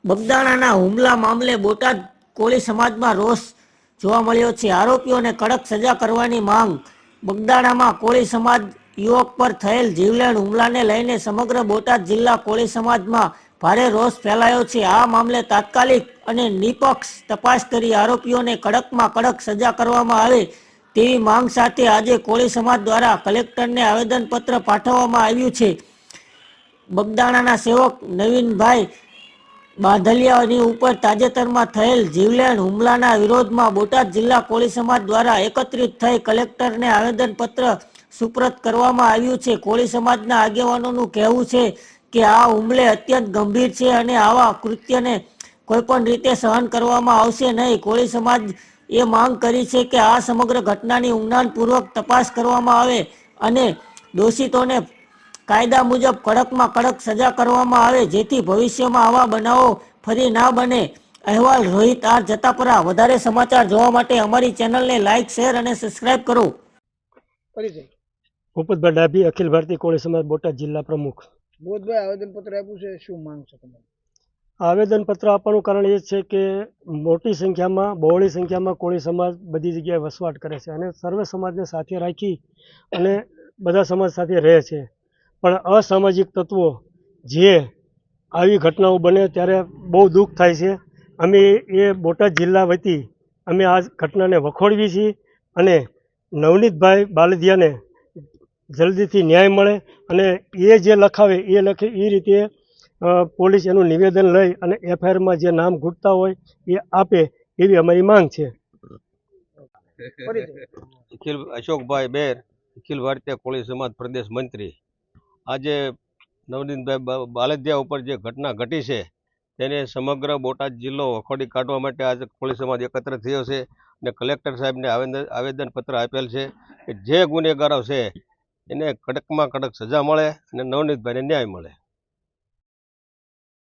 બગદાણાના હુમલા મામલે બોટાદ કોળી સમાજમાં રોષ જોવા મળ્યો છે. આરોપીઓને કડક સજા કરવાની માંગ. બગદાણામાં કોળી સમાજ યુવક પર થયેલ જીવલેણ હુમલાને લઈને સમગ્ર બોટાદ જિલ્લા કોળી સમાજમાં ભારે રોષ ફેલાયો છે. આ મામલે તાત્કાલિક અને નિષ્પક્ષ તપાસ કરી આરોપીઓને કડકમાં કડક સજા કરવામાં આવે તેવી માંગ સાથે આજે કોળી સમાજ દ્વારા કલેક્ટરને આવેદનપત્ર પાઠવવામાં આવ્યું છે. બગદાણાના સેવક નવીનભાઈ બાંધલિયાની ઉપર તાજેતરમાં થયેલ જીવલેણ હુમલાના વિરોધમાં બોટાદ જિલ્લા કોળી સમાજ દ્વારા એકત્રિત થઈ કલેક્ટરને આવેદનપત્ર સુપ્રત કરવામાં આવ્યું છે. કોળી સમાજના આગેવાનોનું કહેવું છે કે આ હુમલો અત્યંત ગંભીર છે અને આવા કૃત્યને કોઈપણ રીતે સહન કરવામાં આવશે નહીં. કોળી સમાજ એ માંગ કરી છે કે આ સમગ્ર ઘટનાની ઊંડાણપૂર્વક તપાસ કરવામાં આવે અને દોષિતોને કાયદા મુજબ કડકમાં કડક સજા કરવામાં આવે જેથી ભવિષ્યમાં આવા બનાવો ફરી ના બને. અહેવાલ રોહિત આર જતાપરા. વધારે સમાચાર જોવા માટે અમારી ચેનલને લાઇક, શેર અને સબસ્ક્રાઇબ કરો. ભૂપતભાઈ ડાભી, અખિલ ભારતીય કોળી સમાજ બોટાદ જિલ્લા પ્રમુખ. બોધભાઈ આવેદનપત્ર આપ્યું છે, શું માંગ છે તમારી? આવેદનપત્ર આપવાનું કારણ એ છે કે મોટી સંખ્યામાં, બહોળી સંખ્યામાં કોળી સમાજ બધી જગ્યાએ વસવાટ કરે છે અને સર્વે સમાજને સાથે રાખી અને બધા સમાજ સાથે રહે છે. પણ અસામાજિક તત્વો જે આવી ઘટનાઓ બને ત્યારે બહુ દુઃખ થાય છે. અમે એ બોટાદ જિલ્લા વતી અમે આ ઘટનાને વખોડવી છીએ અને નવનીતભાઈ બાલદિયાને જલ્દીથી ન્યાય મળે અને એ જે લખાવે એ લખે એ રીતે પોલીસ એનું નિવેદન લઈ અને એફઆઈઆરમાં જે નામ ઘૂંટતા હોય એ આપે એવી અમારી માંગ છે. અશોકભાઈ બેર, અખિલ ભારતીય કોળી સમાજ પ્રદેશ મંત્રી. આજે નવનીતભાઈ બાલદિયા ઉપર જે ઘટના ઘટી છે તેને સમગ્ર બોટાદ જિલ્લો વખોડી કાઢવા માટે આજે કોળી સમાજ એકત્ર થયો છે અને કલેક્ટર સાહેબને આવેદનપત્ર આપેલ છે કે જે ગુનેગારો છે એને કડકમાં કડક સજા મળે અને નવનીતભાઈને ન્યાય મળે.